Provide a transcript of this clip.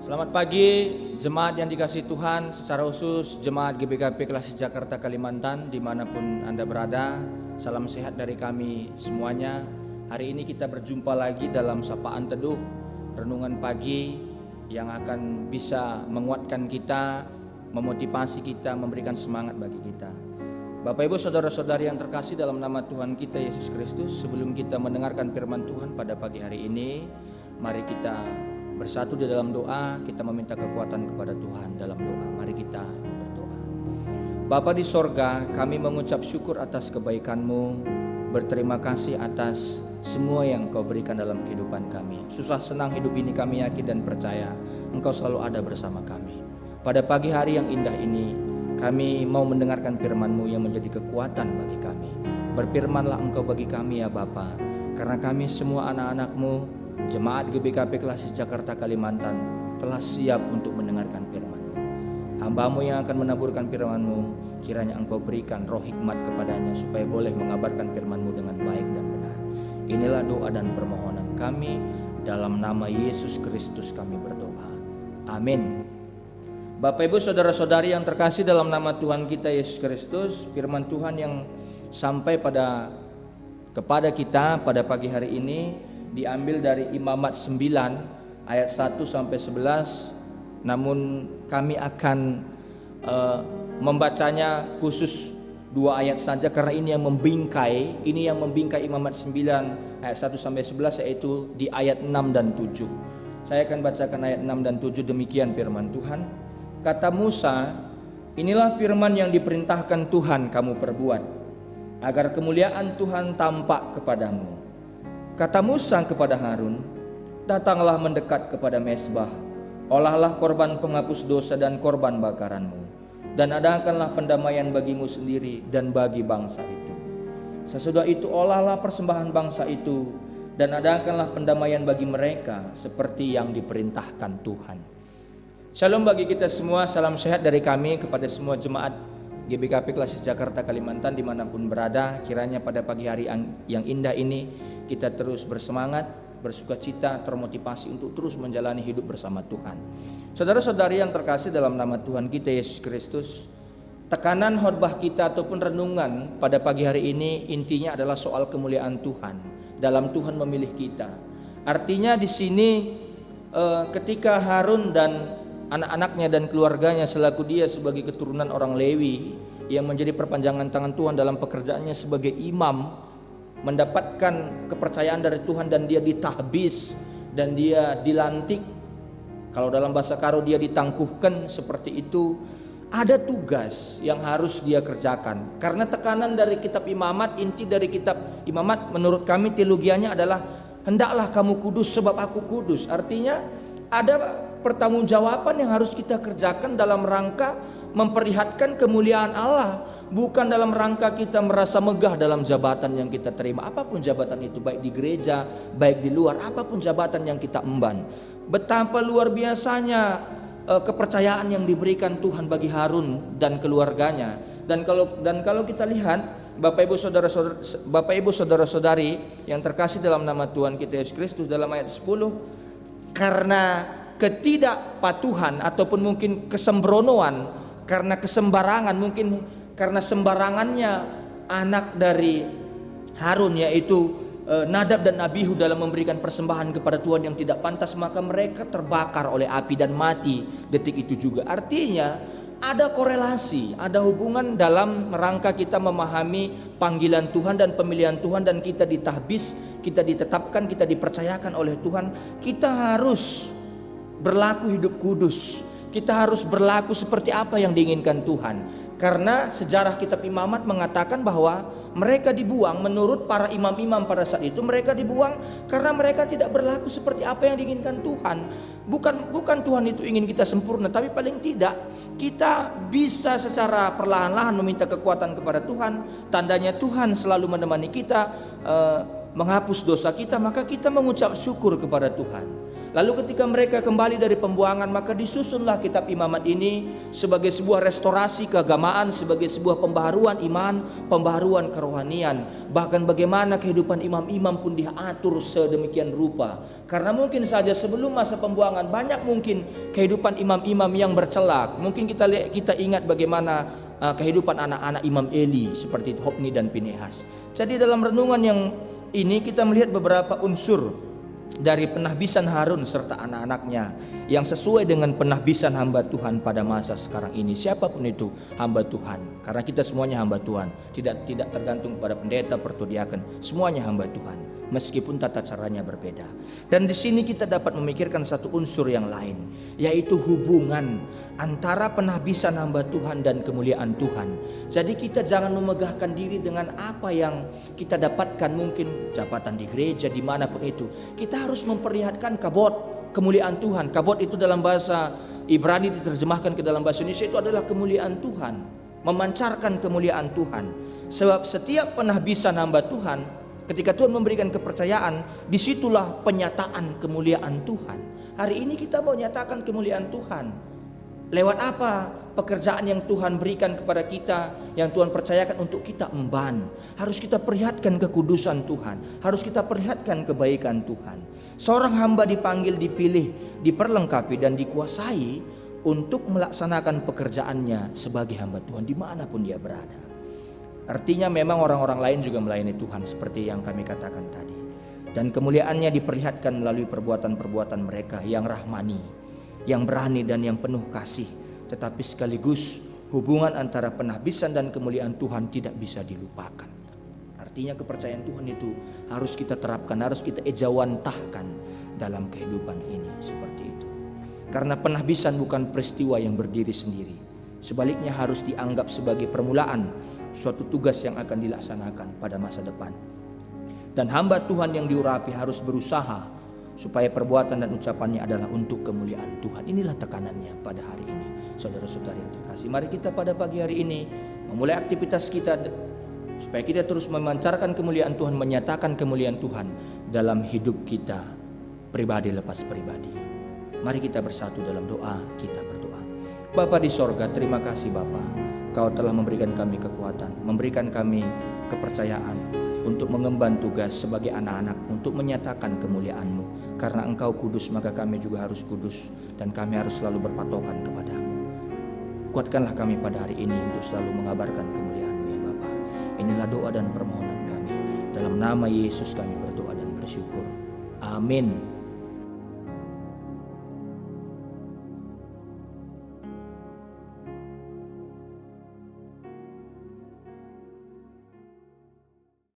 Selamat pagi jemaat yang dikasihi Tuhan, secara khusus jemaat GBKP Klasik Jakarta Kalimantan dimanapun Anda berada. Salam sehat dari kami semuanya. Hari ini kita berjumpa lagi dalam Sapaan Teduh, renungan pagi yang akan bisa menguatkan kita, memotivasi kita, memberikan semangat bagi kita. Bapak Ibu Saudara-saudari yang terkasih dalam nama Tuhan kita Yesus Kristus, sebelum kita mendengarkan firman Tuhan pada pagi hari ini, mari kita bersatu di dalam doa. Kita meminta kekuatan kepada Tuhan dalam doa. Mari kita berdoa. Bapa di sorga, kami mengucap syukur atas kebaikan-Mu, berterima kasih atas semua yang Kau berikan dalam kehidupan kami. Susah senang hidup ini kami yakin dan percaya Engkau selalu ada bersama kami. Pada pagi hari yang indah ini, kami mau mendengarkan firman-Mu yang menjadi kekuatan bagi kami. Berfirmanlah Engkau bagi kami ya Bapa, karena kami semua anak-anak-Mu, Jemaat GBKP Klasik Jakarta Kalimantan telah siap untuk mendengarkan firman-Mu. Hamba-Mu yang akan menaburkan firman-Mu, kiranya Engkau berikan roh hikmat kepadanya supaya boleh mengabarkan firman-Mu dengan baik dan benar. Inilah doa dan permohonan kami, dalam nama Yesus Kristus kami berdoa. Amin. Bapak Ibu Saudara-saudari yang terkasih dalam nama Tuhan kita Yesus Kristus, firman Tuhan yang sampai kepada kita pada pagi hari ini diambil dari Imamat 9 ayat 1 sampai 11. Namun kami akan membacanya khusus 2 ayat saja karena ini yang membingkai Imamat 9 ayat 1 sampai 11, yaitu di ayat 6 dan 7. Saya akan bacakan ayat 6 dan 7. Demikian firman Tuhan. Kata Musa, inilah firman yang diperintahkan Tuhan kamu perbuat, agar kemuliaan Tuhan tampak kepadamu. Kata Musa kepada Harun, datanglah mendekat kepada mezbah, olahlah korban penghapus dosa dan korban bakaranmu, dan adakanlah pendamaian bagimu sendiri dan bagi bangsa itu. Sesudah itu olahlah persembahan bangsa itu, dan adakanlah pendamaian bagi mereka seperti yang diperintahkan Tuhan. Shalom bagi kita semua, salam sehat dari kami kepada semua jemaat GBKP Klasik Jakarta Kalimantan dimanapun berada. Kiranya pada pagi hari yang indah ini kita terus bersemangat, bersukacita, termotivasi untuk terus menjalani hidup bersama Tuhan. Saudara-saudari yang terkasih dalam nama Tuhan kita Yesus Kristus, tekanan khotbah kita ataupun renungan pada pagi hari ini intinya adalah soal kemuliaan Tuhan dalam Tuhan memilih kita. Artinya di sini ketika Harun dan anak-anaknya dan keluarganya selaku dia sebagai keturunan orang Lewi yang menjadi perpanjangan tangan Tuhan dalam pekerjaannya sebagai imam, mendapatkan kepercayaan dari Tuhan dan dia ditahbis dan dia dilantik, kalau dalam bahasa Karo dia ditangkuhkan seperti itu. Ada tugas yang harus dia kerjakan. Karena tekanan dari kitab Imamat, inti dari kitab Imamat menurut kami teologianya adalah hendaklah kamu kudus sebab aku kudus. Artinya ada pertanggungjawaban yang harus kita kerjakan dalam rangka memperlihatkan kemuliaan Allah, bukan dalam rangka kita merasa megah dalam jabatan yang kita terima. Apapun jabatan itu, baik di gereja, baik di luar, apapun jabatan yang kita emban. Betapa luar biasanya kepercayaan yang diberikan Tuhan bagi Harun dan keluarganya. Dan kalau kita lihat Bapak Ibu saudara-saudari yang terkasih dalam nama Tuhan kita Yesus Kristus, dalam ayat 10, karena ketidakpatuhan ataupun mungkin kesembronoan, karena kesembarangan, mungkin karena sembarangannya anak dari Harun yaitu Nadab dan Abihu dalam memberikan persembahan kepada Tuhan yang tidak pantas, maka mereka terbakar oleh api dan mati detik itu juga. Artinya ada korelasi, ada hubungan dalam rangka kita memahami panggilan Tuhan dan pemilihan Tuhan, dan kita ditahbis, kita ditetapkan, kita dipercayakan oleh Tuhan. Kita harus berlaku hidup kudus, kita harus berlaku seperti apa yang diinginkan Tuhan. Karena sejarah kitab Imamat mengatakan bahwa mereka dibuang, menurut para imam-imam pada saat itu mereka dibuang karena mereka tidak berlaku seperti apa yang diinginkan Tuhan. Bukan Tuhan itu ingin kita sempurna, tapi paling tidak kita bisa secara perlahan-lahan meminta kekuatan kepada Tuhan. Tandanya Tuhan selalu menemani kita menghapus dosa kita, maka kita mengucap syukur kepada Tuhan. Lalu ketika mereka kembali dari pembuangan, maka disusunlah kitab imamat ini sebagai sebuah restorasi keagamaan, sebagai sebuah pembaharuan iman, pembaharuan kerohanian. Bahkan bagaimana kehidupan imam-imam pun diatur sedemikian rupa. Karena mungkin saja sebelum masa pembuangan banyak mungkin kehidupan imam-imam yang bercelak. Mungkin kita ingat bagaimana kehidupan anak-anak Imam Eli seperti Hofni dan Pinehas. Jadi dalam renungan yang ini kita melihat beberapa unsur dari penahbisan Harun serta anak-anaknya yang sesuai dengan penahbisan hamba Tuhan pada masa sekarang ini. Siapapun itu hamba Tuhan, karena kita semuanya hamba Tuhan, tidak tergantung kepada pendeta, pertudiakan, semuanya hamba Tuhan, meskipun tata caranya berbeda. Dan di sini kita dapat memikirkan satu unsur yang lain, yaitu hubungan antara penahbisan hamba Tuhan dan kemuliaan Tuhan. Jadi kita jangan memegahkan diri dengan apa yang kita dapatkan, mungkin jabatan di gereja, dimanapun itu. Kita harus memperlihatkan kabot, kemuliaan Tuhan. Kabot itu dalam bahasa Ibrani diterjemahkan ke dalam bahasa Indonesia itu adalah kemuliaan Tuhan, memancarkan kemuliaan Tuhan. Sebab setiap penahbisan hamba Tuhan, ketika Tuhan memberikan kepercayaan, disitulah penyataan kemuliaan Tuhan. Hari ini kita mau nyatakan kemuliaan Tuhan. Lewat apa? Pekerjaan yang Tuhan berikan kepada kita, yang Tuhan percayakan untuk kita emban. Harus kita perlihatkan kekudusan Tuhan, harus kita perlihatkan kebaikan Tuhan. Seorang hamba dipanggil, dipilih, diperlengkapi dan dikuasai untuk melaksanakan pekerjaannya sebagai hamba Tuhan dimanapun dia berada. Artinya memang orang-orang lain juga melayani Tuhan seperti yang kami katakan tadi. Dan kemuliaannya diperlihatkan melalui perbuatan-perbuatan mereka yang rahmani, yang berani dan yang penuh kasih. Tetapi sekaligus hubungan antara penahbisan dan kemuliaan Tuhan tidak bisa dilupakan. Artinya kepercayaan Tuhan itu harus kita terapkan, harus kita ejawantahkan dalam kehidupan ini, seperti itu. Karena penahbisan bukan peristiwa yang berdiri sendiri, sebaliknya harus dianggap sebagai permulaan suatu tugas yang akan dilaksanakan pada masa depan. Dan hamba Tuhan yang diurapi harus berusaha supaya perbuatan dan ucapannya adalah untuk kemuliaan Tuhan. Inilah tekanannya pada hari ini, saudara-saudara yang terkasih. Mari kita pada pagi hari ini memulai aktivitas kita supaya kita terus memancarkan kemuliaan Tuhan, menyatakan kemuliaan Tuhan dalam hidup kita pribadi lepas pribadi. Mari kita bersatu dalam doa, kita berdoa. Bapa di sorga, terima kasih Bapa, Kau telah memberikan kami kekuatan, memberikan kami kepercayaan untuk mengemban tugas sebagai anak-anak, untuk menyatakan kemuliaan-Mu. Karena Engkau kudus, maka kami juga harus kudus, dan kami harus selalu berpatokan kepada-Mu. Kuatkanlah kami pada hari ini untuk selalu mengabarkan kemuliaan-Mu ya Bapa. Inilah doa dan permohonan kami. Dalam nama Yesus kami berdoa dan bersyukur. Amin.